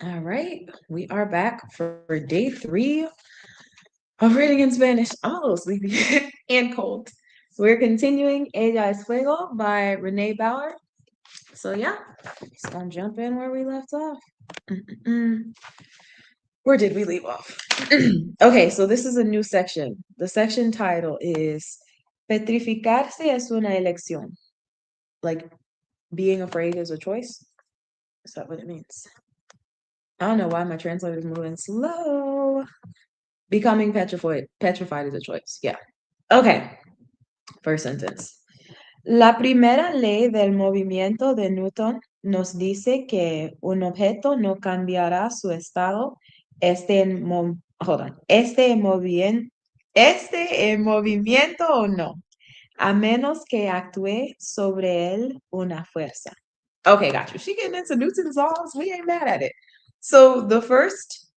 All right, we are back for day 3 of reading in Spanish. I'm a little sleepy and cold. We're continuing Ella es Fuego by Renee Bauer. So yeah, just gonna jump in where we left off. Mm-mm-mm. Where did we leave off? Okay, so this is a new section. The section title is Petrificarse es una elección. Like being afraid is a choice. Is that what it means? I don't know why my translator is moving slow. Becoming petrified is a choice. Yeah. Okay. First sentence. La primera ley del movimiento de Newton nos dice que un objeto no cambiará su estado hold on, este en movimiento o no, a menos que actúe sobre él una fuerza. Okay, got you. She getting into Newton's laws. We ain't mad at it. So the first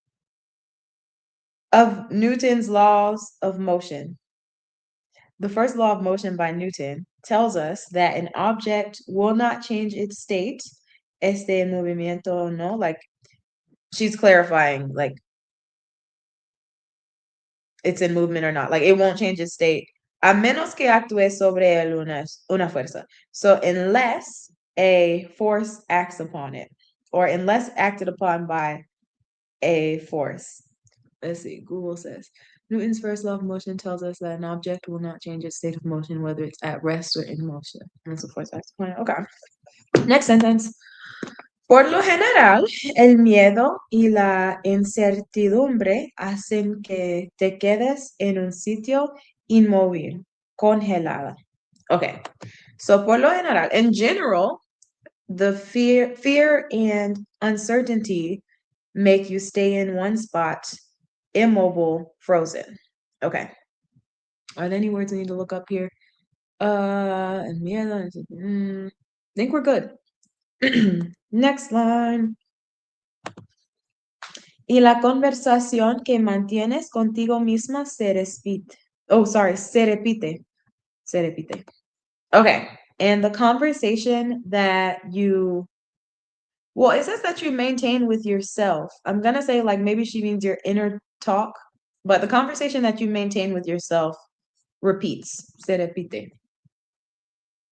of Newton's laws of motion. The first law of motion by Newton tells us that an object will not change its state, este movimiento no, like she's clarifying, like it's in movement or not, like it won't change its state, a menos que actúe sobre él una fuerza. So unless a force acts upon it, or unless acted upon by a force. Let's see, Google says Newton's first law of motion tells us that an object will not change its state of motion, whether it's at rest or in motion. And so forth. Okay. Next sentence. Por lo general, el miedo y la incertidumbre hacen que te quedes en un sitio inmóvil, congelada. Okay. So por lo general, in general, the fear and uncertainty make you stay in one spot, immobile, frozen. Okay. Are there any words I need to look up here? Miedo. Think we're good. Next line. Y la conversación que mantienes contigo misma se repite. Oh, sorry, se repite. Se repite. Okay. And the conversation that well, it says that you maintain with yourself. I'm going to say, like, maybe she means your inner talk, but the conversation that you maintain with yourself repeats. Se repite.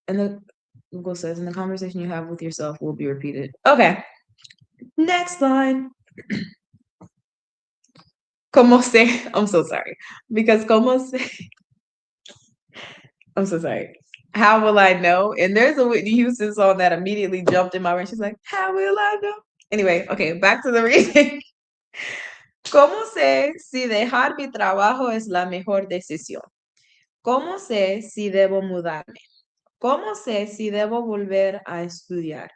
And the Google says, and the conversation you have with yourself will be repeated. Okay. Next line. Como se, I'm so sorry. Because como se, I'm so sorry. How will I know? And there's a Whitney Houston song that immediately jumped in my brain. She's like, how will I know? Anyway, okay, back to the reading. ¿Cómo sé si dejar mi trabajo es la mejor decisión? ¿Cómo sé si debo mudarme? ¿Cómo sé si debo volver a estudiar?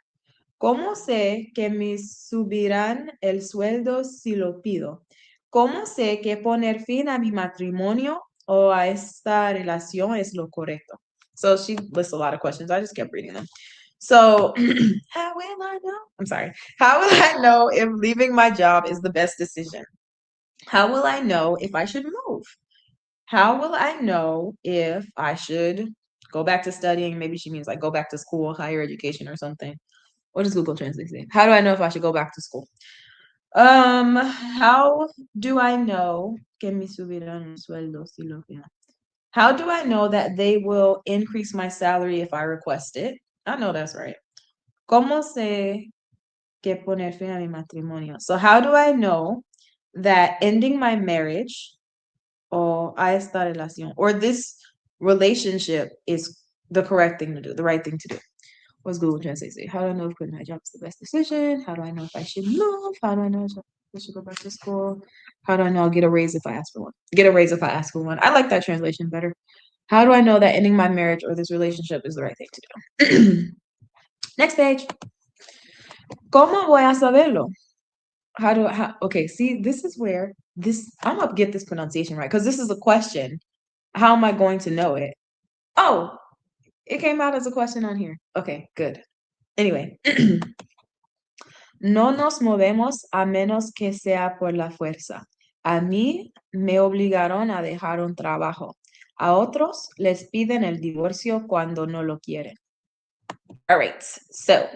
¿Cómo sé que me subirán el sueldo si lo pido? ¿Cómo sé que poner fin a mi matrimonio o a esta relación es lo correcto? So she lists a lot of questions. I just kept reading them. So, how will I know? I'm sorry. How will I know if leaving my job is the best decision? How will I know if I should move? How will I know if I should go back to studying? Maybe she means like go back to school, higher education or something. What does Google Translate say? How do I know if I should go back to school? How do I know que me subirán el sueldo si lo pido? How do I know that they will increase my salary if I request it? I know that's right. ¿Cómo sé que poner fin a mi matrimonio? So how do I know that ending my marriage or a esta relación or this relationship is the correct thing to do, the right thing to do? What's Google Translate say? How do I know if quitting my job is the best decision? How do I know if I should move? How do I know if I should go back to school? How do I know I'll get a raise if I ask for one? Get a raise if I ask for one. I like that translation better. How do I know that ending my marriage or this relationship is the right thing to do? Next page. ¿Cómo voy a saberlo? Okay, see, this is where I'm gonna get this pronunciation right because this is a question. How am I going to know it? Oh, it came out as a question on here. Okay, good. Anyway, no nos movemos a menos que sea por la fuerza. A mí me obligaron a dejar un trabajo. A otros les piden el divorcio cuando no lo quieren. All right, so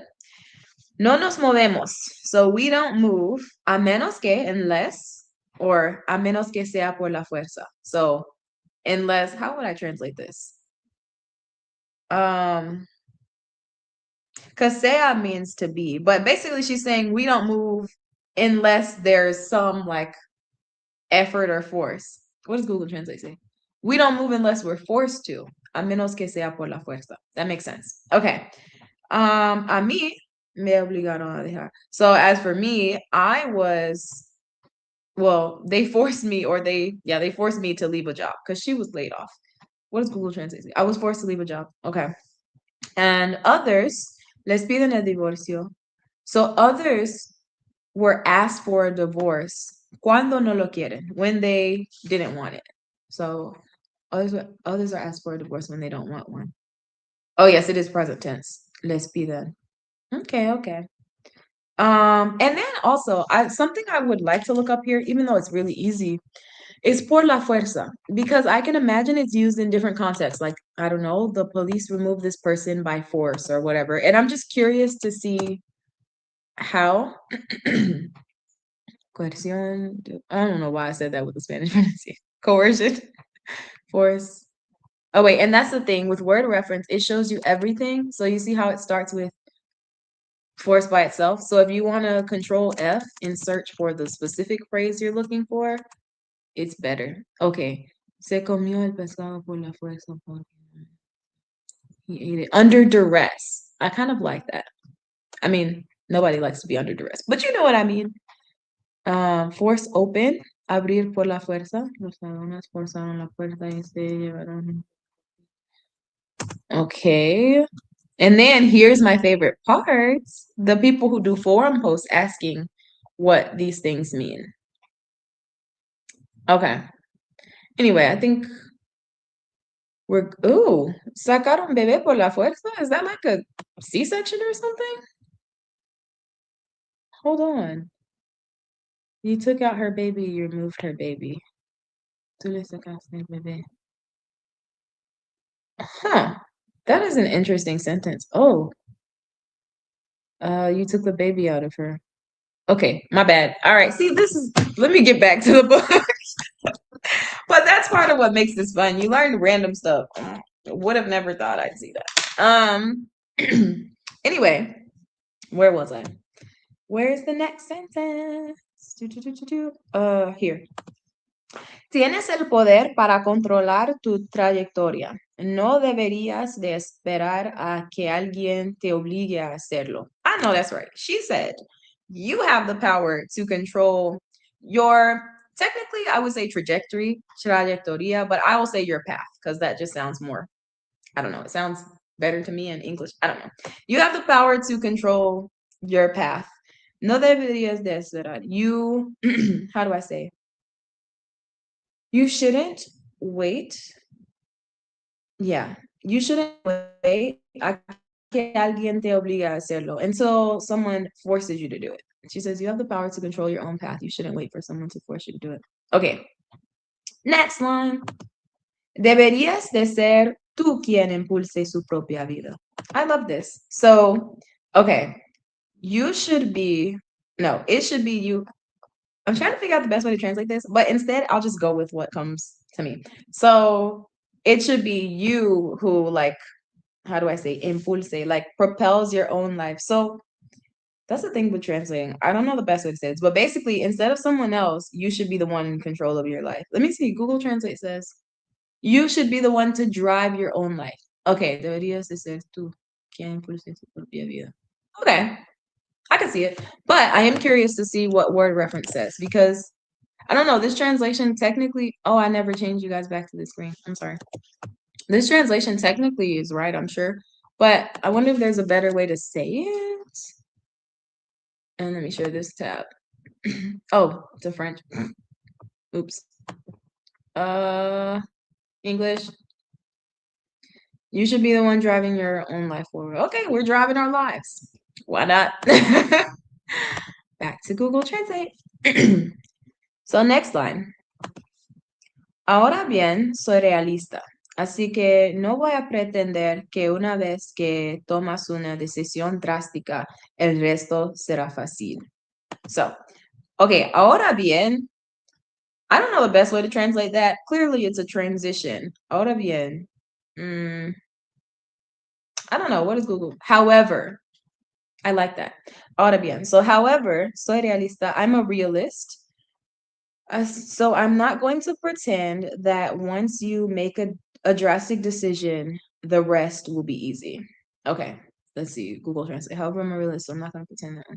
no nos movemos. So we don't move a menos que, unless, or a menos que sea por la fuerza. So unless, how would I translate this? Because sea means to be, but basically she's saying we don't move unless there's some like effort or force. What does Google Translate say? We don't move unless we're forced to, a menos que sea por la fuerza. That makes sense. Okay. A mí me obligaron a dejar. So as for me, I was, well, they forced me, or they forced me to leave a job because she was laid off. What does Google Translate say? I was forced to leave a job. Okay. And others les piden el divorcio. So others were asked for a divorce cuando no lo quieren, when they didn't want it. So others are asked for a divorce when they don't want one. Oh yes, it is present tense. Les piden. Okay, okay. And then also, something I would like to look up here, even though it's really easy, is por la fuerza, because I can imagine it's used in different contexts. Like, I don't know, the police removed this person by force or whatever. And I'm just curious to see how. Coerción. I don't know why I said that with the Spanish pronunciation. Coercion, force. Oh, wait, and that's the thing with word reference, it shows you everything. So you see how it starts with force by itself. So if you want to control F and search for the specific phrase you're looking for, it's better. Okay. Se comió el pescado por la fuerza. He ate it under duress. I kind of like that. I mean, nobody likes to be under duress, but you know what I mean. Force open, abrir por la fuerza. Los ladrones forzaron la puerta y se llevaron. Okay. And then here's my favorite part. The people who do forum posts asking what these things mean. Okay. Anyway, I think ooh, sacaron bebé por la fuerza? Is that like a C-section or something? Hold on. You took out her baby, you removed her baby. Tú le sacaste el bebé. Huh. That is an interesting sentence. Oh. You took the baby out of her. Okay, my bad. All right. See, let me get back to the book. But that's part of what makes this fun. You learn random stuff. Would have never thought I'd see that. Anyway, where was I? Where's the next sentence? Here. Tienes el poder para controlar tu trayectoria. No deberías de esperar a que alguien te obligue a hacerlo. I know that's right. She said, you have the power to control your, technically, I would say trayectoria, but I will say your path because that just sounds more, I don't know, it sounds better to me in English. I don't know. You have the power to control your path. No deberías de esperar. You, how do I say? You shouldn't wait. Yeah, you shouldn't wait a que alguien te obliga a hacerlo until someone forces you to do it. She says you have the power to control your own path. You shouldn't wait for someone to force you to do it. Okay. Next line. Deberías de ser tú quien impulse su propia vida. I love this. So, okay. You should be, no, it should be you. I'm trying to figure out the best way to translate this, but instead I'll just go with what comes to me. So it should be you who, like, how do I say, impulse, like propels your own life. So that's the thing with translating. I don't know the best way to say this, but basically instead of someone else, you should be the one in control of your life. Let me see. Google Translate says you should be the one to drive your own life. Okay, deberías de ser tú quien impulse su propia vida. Okay, I can see it, but I am curious to see what word reference says because I don't know, this translation technically, oh, I never changed you guys back to the screen. I'm sorry. This translation technically is right, I'm sure, but I wonder if there's a better way to say it. And let me share this tab. Oh, to French. Oops. English. You should be the one driving your own life forward. Okay, we're driving our lives. Why not? Back to Google Translate. So next line. Ahora bien, soy realista, así que no voy a pretender que una vez que tomas una decisión drástica, el resto será fácil. So, okay, ahora bien, I don't know the best way to translate that. Clearly, it's a transition. Ahora bien. Mm, I don't know. What is Google? However, I like that. Ahora bien. So, however, soy realista. I'm a realist. So I'm not going to pretend that once you make a drastic decision, the rest will be easy. Okay, let's see. Google Translate. However, I'm a realist, so I'm not going to pretend that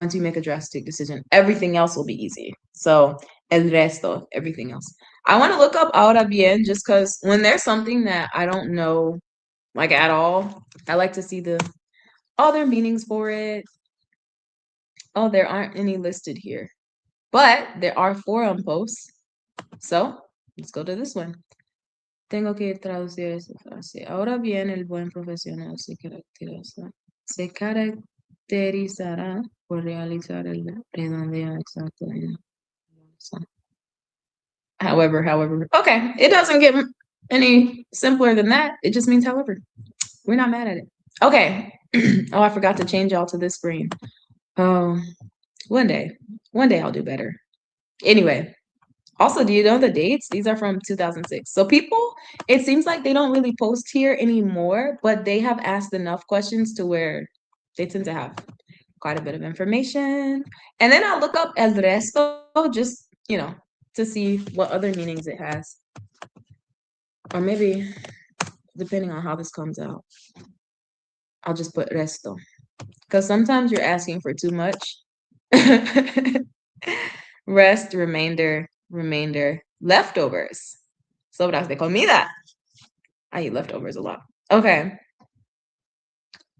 once you make a drastic decision, everything else will be easy. So el resto, everything else. I want to look up ahora bien just because when there's something that I don't know like at all, I like to see the all their meanings for it. Oh, there aren't any listed here. But there are forum posts. So let's go to this one. Tengo que traducir esa frase. Ahora bien, el buen profesional se caracterizará por realizar el redondeo exacto. However. Okay, it doesn't get any simpler than that. It just means however. We're not mad at it. Okay. Oh, I forgot to change y'all to this screen. Oh, one day. One day I'll do better. Anyway, also, do you know the dates? These are from 2006. So people, it seems like they don't really post here anymore, but they have asked enough questions to where they tend to have quite a bit of information. And then I'll look up el resto, just, to see what other meanings it has. Or maybe, depending on how this comes out, I'll just put resto. Because sometimes you're asking for too much. Rest, remainder, leftovers. Sobras de comida. I eat leftovers a lot. Okay.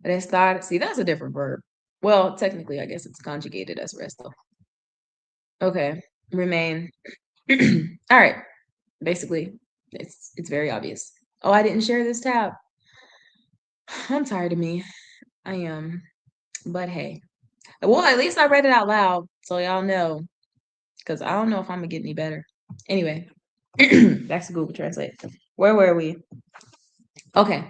Restar. See, that's a different verb. Well, technically, I guess it's conjugated as resto. Okay. Remain. All right. Basically, it's very obvious. Oh, I didn't share this tab. I'm tired of me. I am. But hey. Well, at least I read it out loud, so y'all know. Because I don't know if I'm gonna get any better. Anyway, back to Google Translate. Where were we? Okay.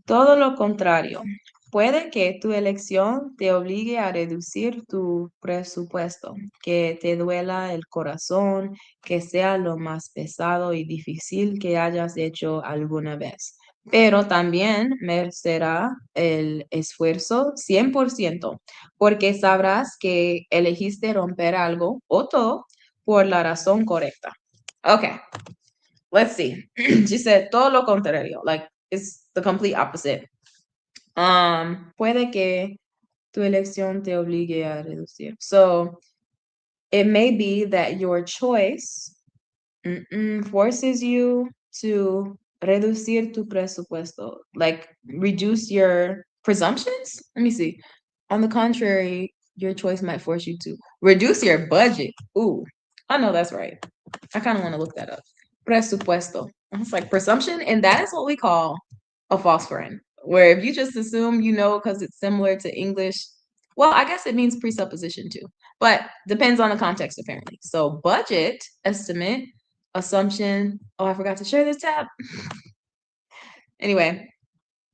Todo lo contrario. Puede que tu elección te obligue a reducir tu presupuesto, que te duela el corazón, que sea lo más pesado y difícil que hayas hecho alguna vez. Pero también merecerá el esfuerzo 100%, porque sabrás que elegiste romper algo o todo por la razón correcta. Okay, let's see. She said todo lo contrario, like it's the complete opposite. Puede que tu elección te obligue a reducir. So it may be that your choice forces you to reducir tu presupuesto, like reduce your presumptions. Let me see. On the contrary, your choice might force you to reduce your budget. Ooh, I know that's right. I kind of want to look that up. Presupuesto. It's like presumption, and that is what we call a false friend. Where if you just assume you know because it's similar to English, well, I guess it means presupposition too, but depends on the context apparently. So budget, estimate, assumption. Oh, I forgot to share this tab. Anyway,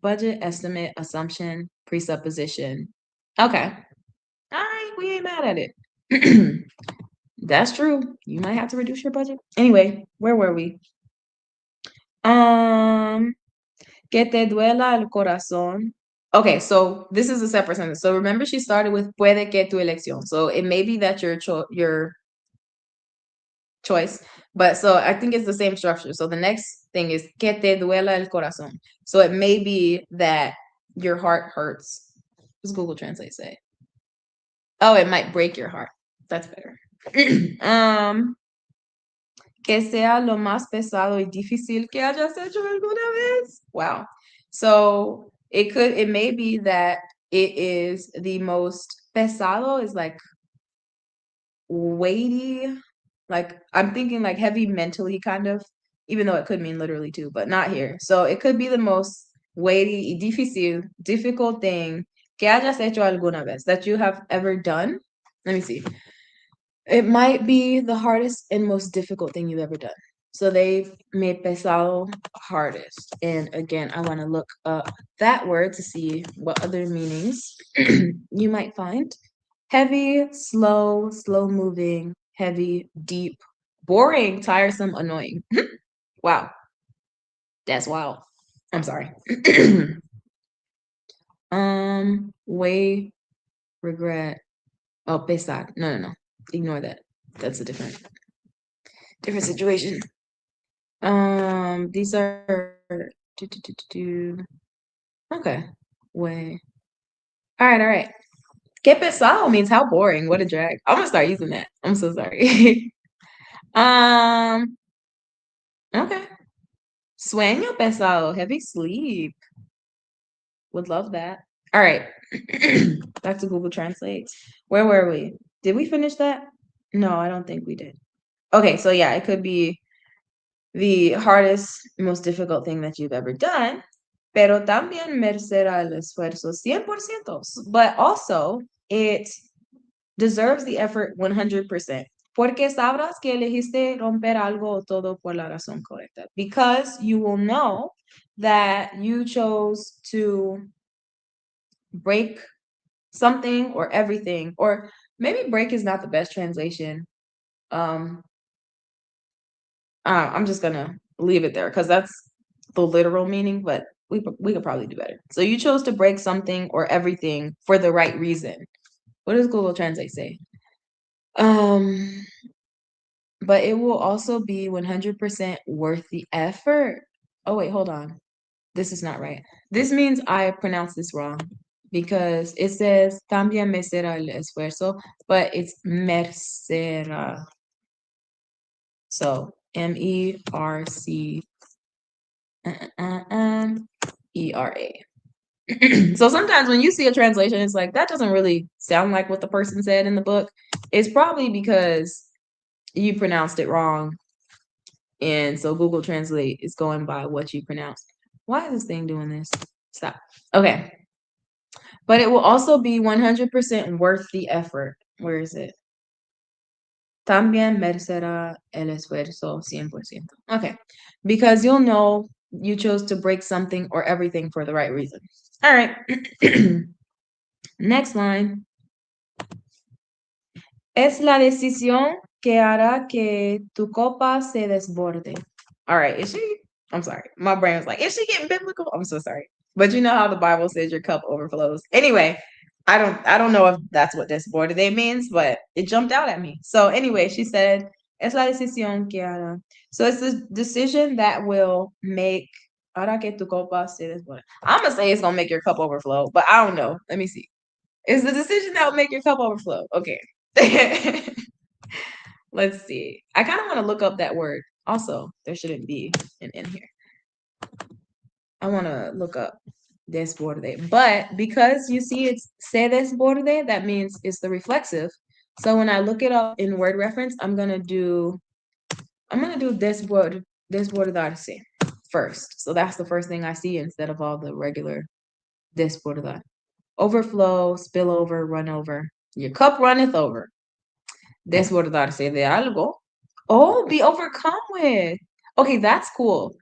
budget, estimate, assumption, presupposition. Okay. All right, we ain't mad at it. That's true. You might have to reduce your budget. Anyway, where were we? Que te duela el corazón. Okay, so this is a separate sentence. So remember, she started with puede que tu elección. So it may be that your choice, but so I think it's the same structure. So the next thing is que te duela el corazón. So it may be that your heart hurts. What does Google Translate say? Oh, it might break your heart. That's better. Que sea lo más pesado y difícil que hayas hecho alguna vez. Wow. So it may be that it is the most pesado is like weighty, like I'm thinking like heavy mentally kind of, even though it could mean literally too, but not here. So it could be the most weighty y difícil, difficult thing que hayas hecho alguna vez that you have ever done. Let me see. It might be the hardest and most difficult thing you've ever done. So they've made pesado hardest. And again, I want to look up that word to see what other meanings you might find. Heavy, slow, slow moving, heavy, deep, boring, tiresome, annoying. Wow, that's wild. I'm sorry. Way, regret. Oh, pesar. No, no, no. Ignore that. That's a different situation. These are okay. Way. All right. Que pesado means how boring. What a drag. I'm gonna start using that. I'm so sorry. um. Okay. Sueño pesado. Heavy sleep. Would love that. All right. Back to Google Translate. Where were we? Did we finish that? No, I don't think we did. Okay, so yeah, it could be the hardest, most difficult thing that you've ever done, pero también merecerá el esfuerzo 100%. But also, it deserves the effort 100%. Porque sabrás que elegiste romper algo o todo por la razón correcta. Because you will know that you chose to break something or everything, or maybe break is not the best translation. Um, I'm just gonna leave it there because that's the literal meaning, but we could probably do better. So you chose to break something or everything for the right reason. What does Google Translate say? Um, but it will also be 100% worth the effort. Oh wait, hold on. This is not right. This means I pronounced this wrong because it says también me será el esfuerzo, but it's mercera. So MERCERA. So sometimes when you see a translation, it's like that doesn't really sound like what the person said in the book. It's probably because you pronounced it wrong. And so Google Translate is going by what you pronounced. Why is this thing doing this? Stop. Okay. But it will also be 100% worth the effort. Where is it? También merecerá el esfuerzo 100%. Okay. Because you'll know you chose to break something or everything for the right reason. All right. Next line. Es la decisión que hará que tu copa se desborde. All right. Is she? I'm sorry. My brain was like, is she getting biblical? I'm so sorry. But you know how the Bible says your cup overflows. Anyway, I don't know if that's what desborde means, but it jumped out at me. So anyway, she said, es la decisión que hará. So it's the decision that will make hará que tu copa se desborde. I'm gonna say it's gonna make your cup overflow, but I don't know. Let me see. It's the decision that will make your cup overflow. Okay. Let's see. I kind of want to look up that word. Also, there shouldn't be an in here. I want to look up desborde. But because you see it's se desborde, that means it's the reflexive. So when I look it up in word reference, I'm gonna do desbordarse first. So that's the first thing I see instead of all the regular desbordar. Overflow, spill over, run over. Your cup runneth over. Desbordarse de algo. Oh, be overcome with. Okay, that's cool.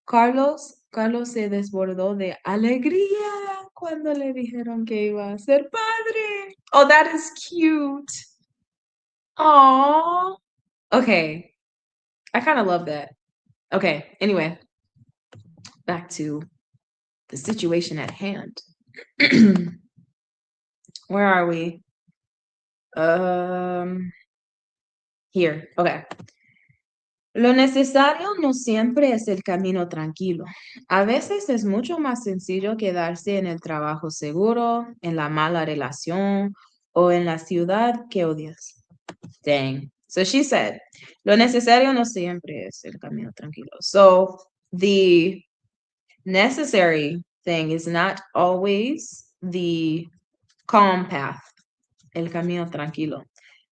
Carlos se desbordó de alegría cuando le dijeron que iba a ser padre. Oh, that is cute. Aww. Okay. I kind of love that. Okay, anyway, back to the situation at hand. Where are we? Here. Okay. Lo necesario no siempre es el camino tranquilo. A veces es mucho más sencillo quedarse en el trabajo seguro, en la mala relación o en la ciudad que odias. Dang. So she said, lo necesario no siempre es el camino tranquilo. So the necessary thing is not always the calm path, el camino tranquilo.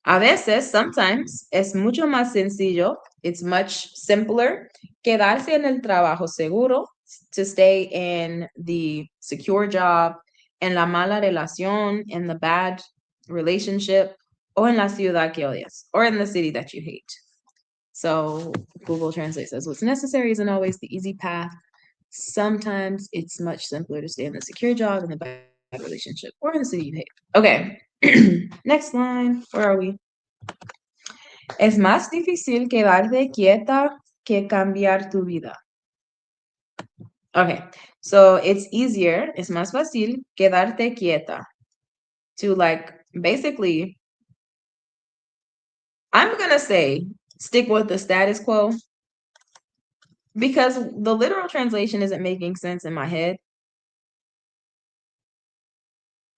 A veces, sometimes, es mucho más sencillo, it's much simpler, quedarse en el trabajo seguro, to stay in the secure job, en la mala relación, in the bad relationship, o en la ciudad que odias, or in the city that you hate. So Google Translate says what's necessary isn't always the easy path. Sometimes it's much simpler to stay in the secure job, in the bad relationship, or in the city you hate. Okay. Next line. Where are we? Es más difícil quedarte quieta que cambiar tu vida. Okay. So it's easier, es más fácil quedarte quieta to like basically, I'm gonna say stick with the status quo because the literal translation isn't making sense in my head.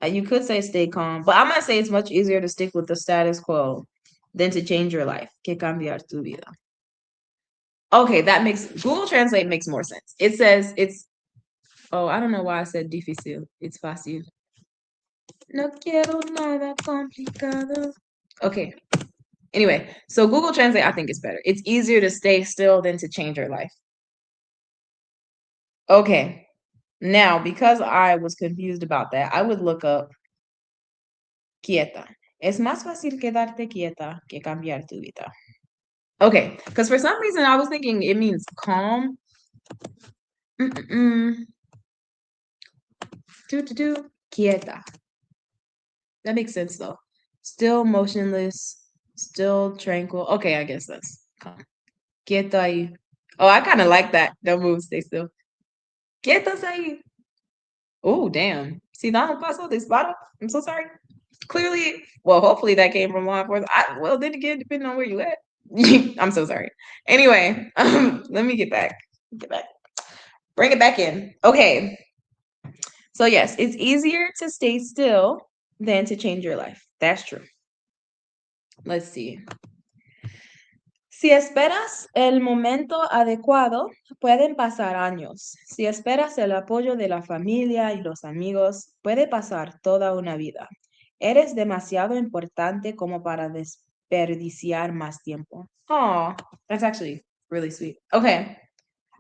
You could say stay calm, but I'm gonna say it's much easier to stick with the status quo than to change your life. Que cambiar tu vida. Okay, that makes Google Translate makes more sense. It says it's I don't know why I said difícil. It's fácil. No quiero nada complicado. Okay. Anyway, so Google Translate I think is better. It's easier to stay still than to change your life. Okay. Now, because I was confused about that, I would look up quieta. Es más fácil quedarte quieta que cambiar tu vida. Okay, because for some reason I was thinking it means calm. Quieta. That makes sense though. Still motionless, still tranquil. Okay, I guess that's calm. Quieta ahí. Oh, I kind of like that. Don't move, stay still. Quietas ahí. Oh, damn. Si da un paso, dispara. I'm so sorry. Clearly, well, hopefully that came from law enforcement. Well, then again, depending on where you at. I'm so sorry. Anyway, let me get back. Get back. Bring it back in. Okay. So yes, it's easier to stay still than to change your life. That's true. Let's see. Si esperas el momento adecuado, pueden pasar años. Si esperas el apoyo de la familia y los amigos, puede pasar toda una vida. Eres demasiado importante como para desperdiciar más tiempo. Oh, that's actually really sweet. Okay.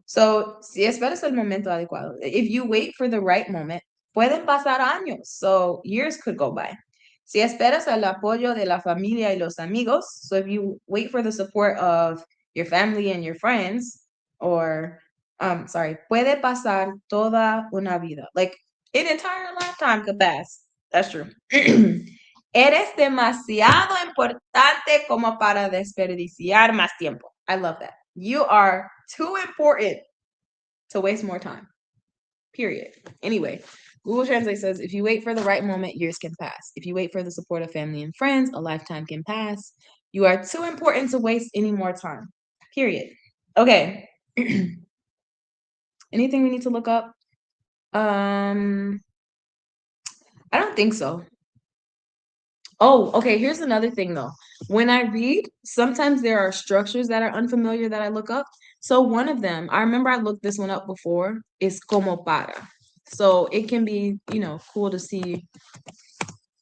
So, si esperas el momento adecuado, if you wait for the right moment, pueden pasar años. So, years could go by. Si esperas el apoyo de la familia y los amigos, so if you wait for the support of your family and your friends, or, puede pasar toda una vida. Like, an entire lifetime could pass. That's true. Eres demasiado importante como para desperdiciar más tiempo. I love that. You are too important to waste more time. Period. Anyway, Google Translate says if you wait for the right moment, years can pass. If you wait for the support of family and friends, a lifetime can pass. You are too important to waste any more time. Period. Okay. Anything we need to look up? I don't think so. Oh, okay. Here's another thing though. When I read, sometimes there are structures that are unfamiliar that I look up. So one of them, I remember I looked this one up before, is como para. So it can be, cool to see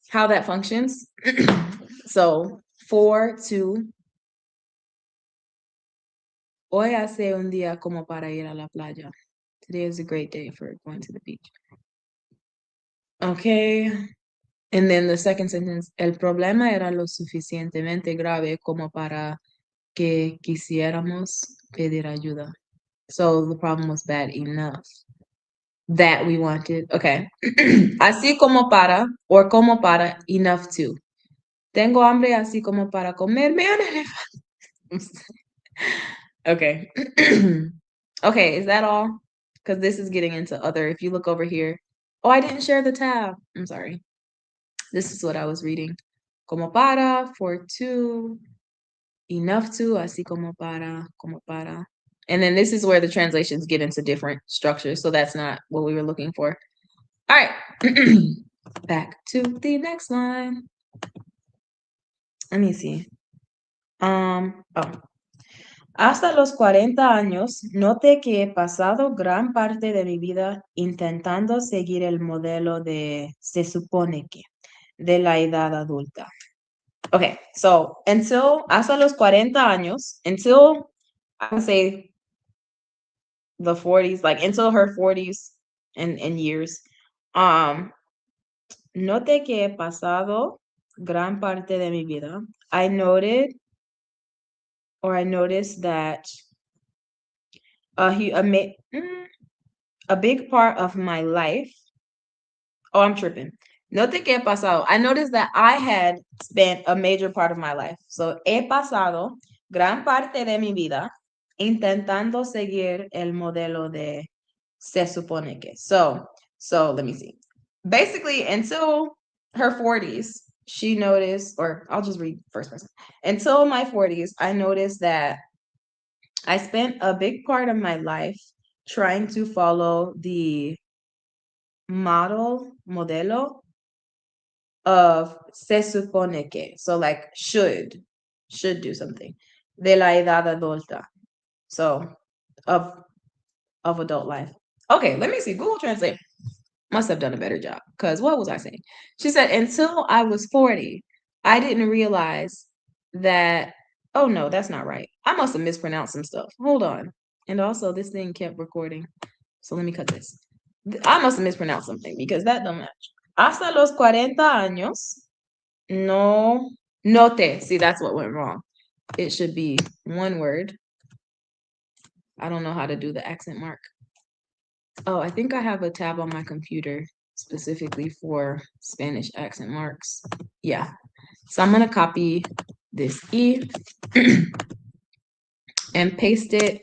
how that functions. So for, to. Hoy hace un día como para ir a la playa. Today is a great day for going to the beach. Okay. And then the second sentence, el problema era lo suficientemente grave como para que quisiéramos pedir ayuda. So the problem was bad enough that we wanted. Okay. Así como para, or como para, enough to. Tengo hambre así como para comerme un elefante. Okay. Okay, is that all? Because this is getting into other. If you look over here. Oh, I didn't share the tab. I'm sorry. This is what I was reading. Como para, for to, enough to, así como para, como para. And then this is where the translations get into different structures. So that's not what we were looking for. All right. Back to the next line. Let me see. Hasta los 40 años, noté que he pasado gran parte de mi vida intentando seguir el modelo se supone que, de la edad adulta. Okay, so hasta los 40 años, until I would say the 40s, like until her 40s and years, noté que he pasado gran parte de mi vida. I noted or I noticed that he a big part of my life. Oh, I'm tripping. Note que he pasado. I noticed that I had spent a major part of my life. So, he pasado gran parte de mi vida intentando seguir el modelo de se supone que. So let me see. Basically, until her 40s, she noticed, or I'll just read first person. Until my 40s, I noticed that I spent a big part of my life trying to follow the modelo of se supone que. So like should do something. De la edad adulta. So of adult life. Okay, let me see. Google Translate must have done a better job. Because what was I saying? She said, until I was 40, I didn't realize that, oh no, that's not right. I must have mispronounced some stuff. Hold on. And also, this thing kept recording. So let me cut this. I must have mispronounced something because that don't match. Hasta los 40 años, no te. See, that's what went wrong. It should be one word. I don't know how to do the accent mark. Oh, I think I have a tab on my computer specifically for Spanish accent marks. Yeah. So I'm going to copy this E and paste it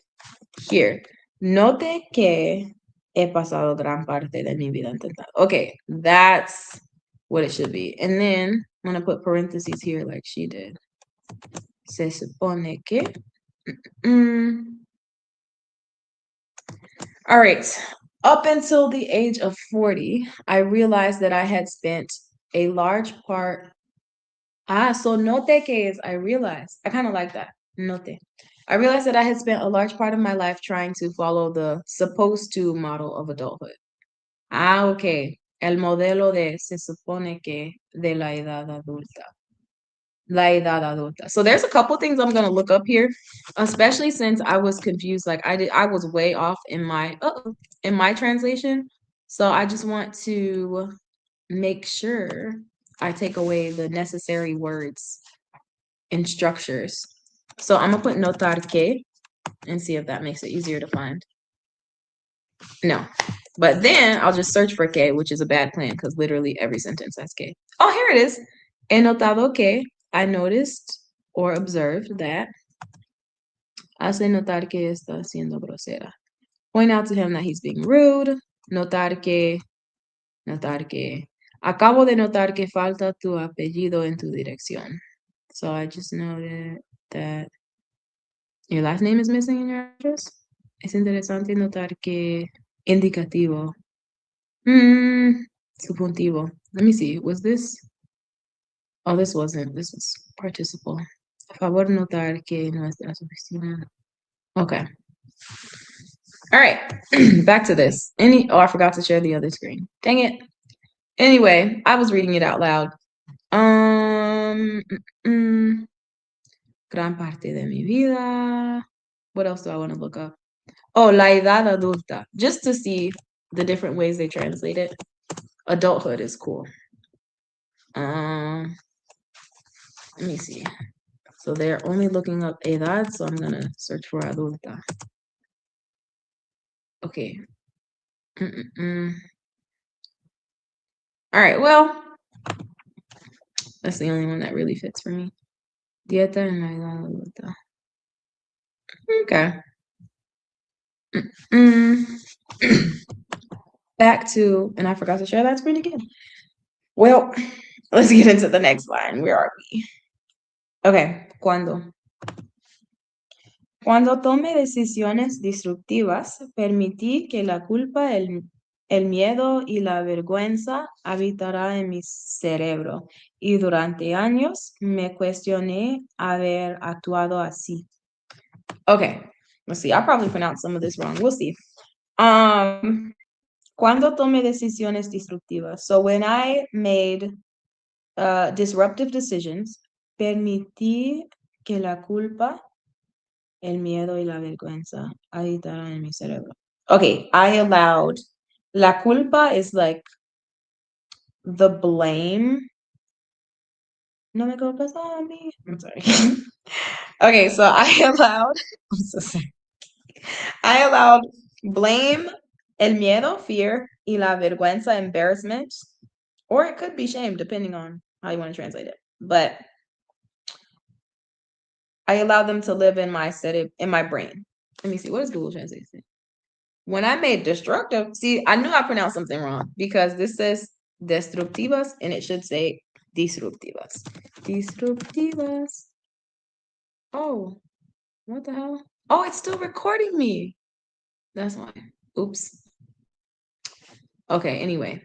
here. Note que he pasado gran parte de mi vida intentando. Okay, that's what it should be. And then I'm going to put parentheses here like she did. Se supone que. All right. Up until the age of 40, I realized that I had spent a large part. So note que is I realized. I kind of like that. Note. I realized that I had spent a large part of my life trying to follow the supposed to model of adulthood. Okay. El modelo de se supone que de la edad adulta. La edad adulta. So there's a couple things I'm gonna look up here, especially since I was confused. Like I was way off in my translation. So I just want to make sure I take away the necessary words and structures. So I'm gonna put notar que and see if that makes it easier to find. No. But then I'll just search for que, which is a bad plan because literally every sentence has que. Oh, here it is. He notado que. I noticed or observed that. Hace notar que está siendo grosera. Point out to him that he's being rude. Notar que. Acabo de notar que falta tu apellido en tu dirección. So I just noted that your last name is missing in your address. Es interesante notar que indicativo. Subjuntivo. Let me see. Was this? Oh, this wasn't. This was participle. A favor notar que nuestras oficinas. Okay. All right. Back to this. Oh, I forgot to share the other screen. Dang it. Anyway, I was reading it out loud. Gran parte de mi vida. What else do I want to look up? Oh, la edad adulta. Just to see the different ways they translate it. Adulthood is cool. Let me see. So they're only looking up edad, so I'm gonna search for adulta. Okay. All right, well, that's the only one that really fits for me. Dieta en la edad adulta. Okay. Back to, and I forgot to share that screen again. Well, let's get into the next line. Where are we? Okay, cuando. Cuando tome decisiones destructivas, permití que la culpa, el miedo y la vergüenza habitará en mi cerebro. Y durante años me cuestioné haber actuado así. Okay, let's see. I probably pronounced some of this wrong. We'll see. Cuando tome decisiones destructivas. So when I made disruptive decisions, permití que la culpa, el miedo y la vergüenza habitaran en mi cerebro. Okay, I allowed. La culpa is like the blame. No me culpes a mí. I'm sorry. Okay, so I allowed, I'm so sorry. I allowed blame, el miedo, fear, y la vergüenza, embarrassment, or it could be shame, depending on how you want to translate it. But I allowed them to live in my in my brain. Let me see. What does Google Translate say? When I made destructive, see, I knew I pronounced something wrong because this says destructivas and it should say disruptivas. Disruptivas. Oh, what the hell? Oh, it's still recording me. That's why. Oops. Okay, anyway.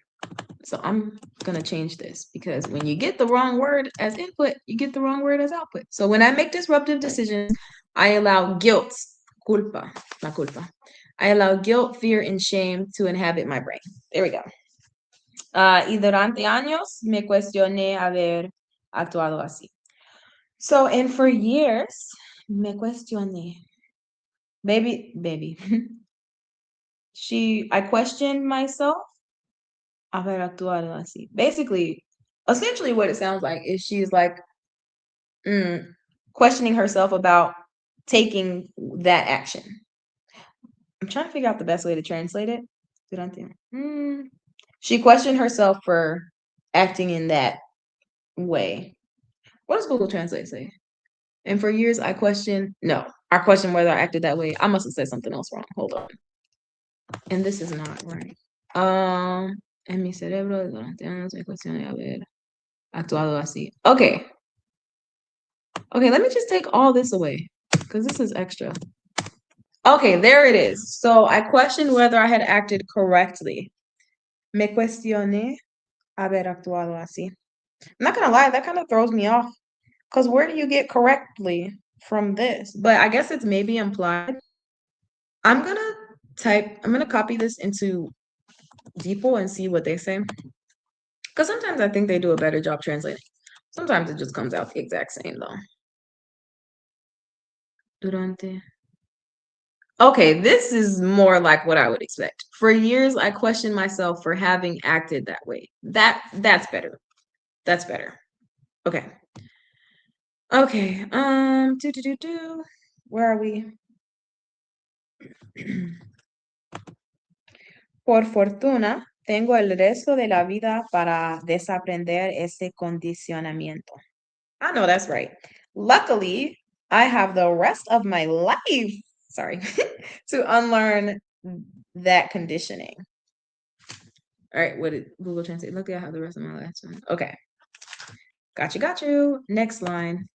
So I'm going to change this because when you get the wrong word as input, you get the wrong word as output. So when I make disruptive decisions, I allow guilt, culpa, la culpa. I allow guilt, fear, and shame to inhabit my brain. There we go. Y durante años me cuestioné haber actuado así. So, and for years, me cuestioné. Baby. I questioned myself haber actuado así. Basically, essentially what it sounds like is she's like questioning herself about taking that action. I'm trying to figure out the best way to translate it. She questioned herself for acting in that way. What does Google Translate say? And for years, I questioned whether I acted that way. I must have said something else wrong. Hold on. And this is not right. En mi cerebro durante años me cuestioné haber actuado así. Okay, let me just take all this away because this is extra. Okay, there it is. So I questioned whether I had acted correctly. Me cuestioné haber actuado así. I'm not gonna lie, that kind of throws me off. Because where do you get correctly from this? But I guess it's maybe implied. I'm gonna copy this into DeepL and see what they say. Because sometimes I think they do a better job translating. Sometimes it just comes out the exact same though. Durante. Okay, this is more like what I would expect. For years, I questioned myself for having acted that way. That's better. That's better. Okay. Okay. Where are we? Por fortuna, tengo el resto de la vida para desaprender ese condicionamiento. I know that's right. Luckily, I have the rest of my life, sorry, to unlearn that conditioning. All right, what did Google Translate? Luckily, I have the rest of my life. Okay. Got you. Next line.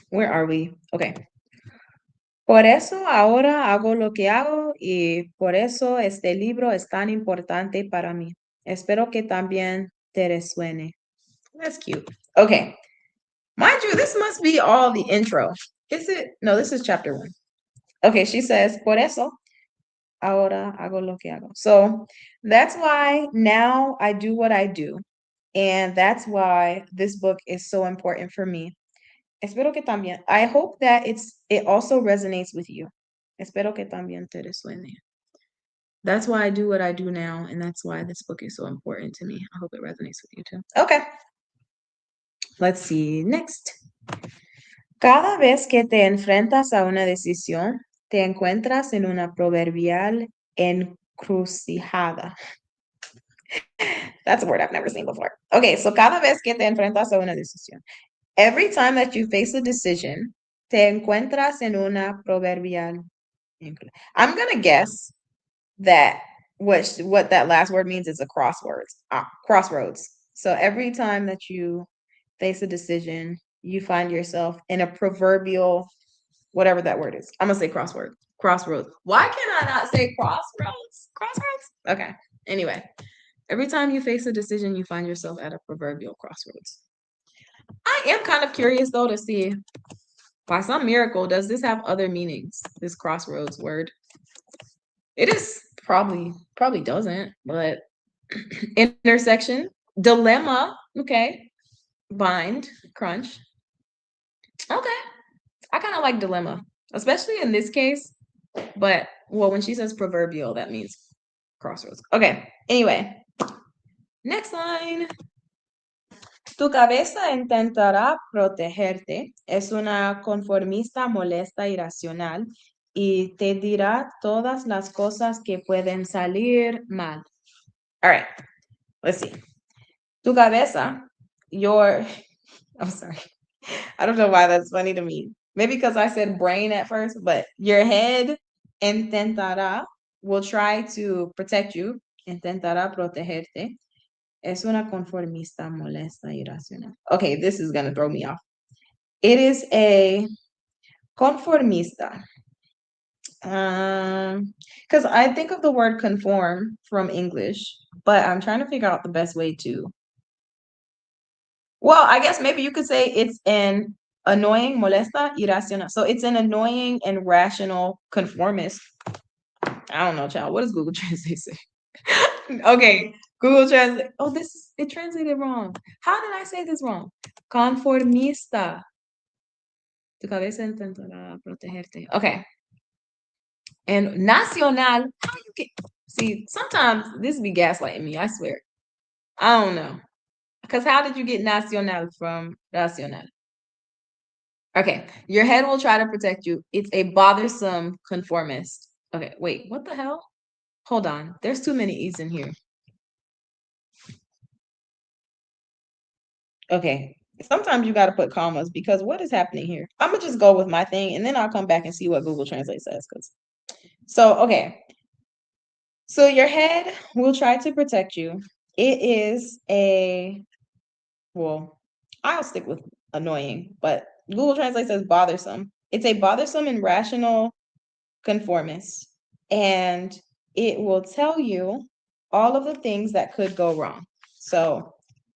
Where are we? Okay. Por eso ahora hago lo que hago y por eso este libro es tan importante para mí. Espero que también te resuene. That's cute. Okay. Mind you, this must be all the intro. Is it? No, this is chapter 1. Okay, she says, por eso ahora hago lo que hago. So that's why now I do what I do. And that's why this book is so important for me. Espero que también. I hope that it also resonates with you. Espero que también te resuene. That's why I do what I do now, and that's why this book is so important to me. I hope it resonates with you too. Okay. Let's see. Next. Cada vez que te enfrentas a una decisión, te encuentras en una proverbial encrucijada. That's a word I've never seen before. Okay, so cada vez que te enfrentas a una decisión. Every time that you face a decision, te encuentras en una proverbial. I'm gonna guess that what that last word means is a crossroads. So every time that you face a decision, you find yourself in a proverbial, whatever that word is. I'm gonna say crossroads. Why can I not say crossroads? Okay. Anyway, every time you face a decision, you find yourself at a proverbial crossroads. I am kind of curious though to see, by some miracle, does this have other meanings? This crossroads word. It is probably doesn't, but intersection, dilemma, okay, bind, crunch. Okay. I kind of like dilemma, especially in this case. But well, when she says proverbial, that means crossroads. Okay. Anyway, next line. Tu cabeza intentará protegerte. Es una conformista molesta y racional y te dirá todas las cosas que pueden salir mal. All right, let's see. Tu cabeza, your, I'm sorry. I don't know why that's funny to me. Maybe because I said brain at first, but your head intentará will try to protect you. Intentará protegerte. Es una conformista molesta y irracional. Okay, this is gonna throw me off. It is a conformista. Because I think of the word conform from English, but I'm trying to figure out the best way to. Well, I guess maybe you could say it's an annoying, molesta, irracional. So it's an annoying and rational conformist. I don't know, child. What does Google Translate say? Okay, Google Translate. Oh, it translated wrong. How did I say this wrong? Conformista. Tu cabeza intentará protegerte. Okay. And nacional. How you get? See, sometimes this be gaslighting me. I swear. I don't know. Because how did you get nacional from racional? Okay, your head will try to protect you. It's a bothersome conformist. Okay, wait, what the hell? Hold on. There's too many E's in here. Okay, sometimes you got to put commas because what is happening here? I'm going to just go with my thing and then I'll come back and see what Google Translate says. Okay. So your head will try to protect you. It is well, I'll stick with annoying, but Google Translate says bothersome. It's a bothersome and rational conformist, and it will tell you all of the things that could go wrong. So,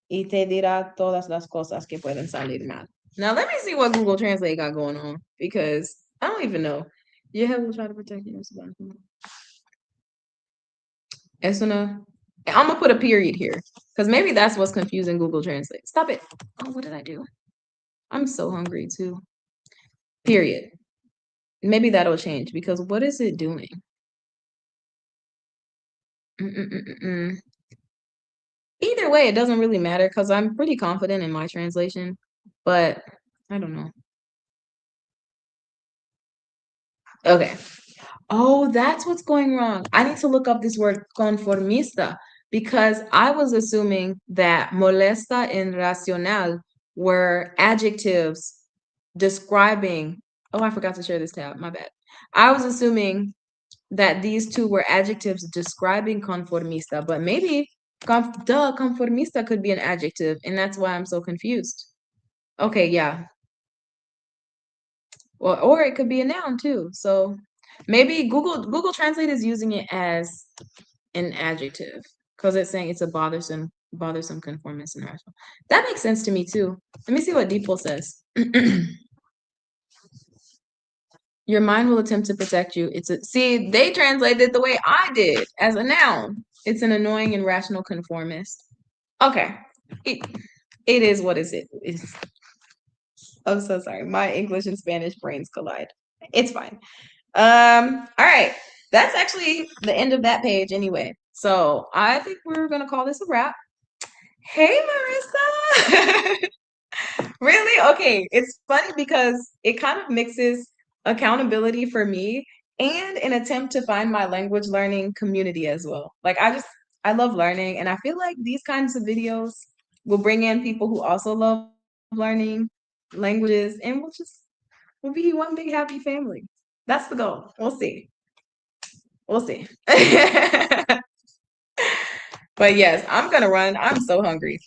y te dirá todas las cosas que pueden salir mal. Now, let me see what Google Translate got going on, because I don't even know. Your head will try to protect you. I'm gonna put a period here, because maybe that's what's confusing Google Translate. Stop it. Oh, what did I do? I'm so hungry too. Period. Maybe that'll change, because what is it doing? Either way, it doesn't really matter because I'm pretty confident in my translation, but I don't know. Okay. Oh, that's what's going wrong. I need to look up this word conformista because I was assuming that molesta and racional were adjectives describing. Oh, I forgot to share this tab. My bad. I was assuming that these two were adjectives describing conformista, but maybe conformista could be an adjective, and that's why I'm so confused. Okay, yeah. Well, or it could be a noun too. So maybe Google Translate is using it as an adjective because it's saying it's a bothersome conformist and rational. That makes sense to me too. Let me see what Deeple says. Your mind will attempt to protect you. See, they translated it the way I did as a noun. It's an annoying and rational conformist. Okay. It is what is it is. I'm so sorry. My English and Spanish brains collide. It's fine. All right. That's actually the end of that page anyway. So I think we're gonna call this a wrap. Hey Marissa. Really? Okay. It's funny because it kind of mixes accountability for me and an attempt to find my language learning community as well. Like I love learning and I feel like these kinds of videos will bring in people who also love learning languages and we'll be one big happy family. That's the goal. We'll see. We'll see. But yes, I'm gonna run. I'm so hungry.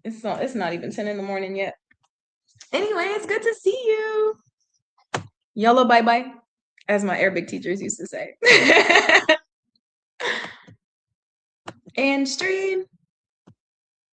It's not even 10 in the morning yet. Anyway, it's good to see you. Yellow bye bye, as my Arabic teachers used to say. And stream.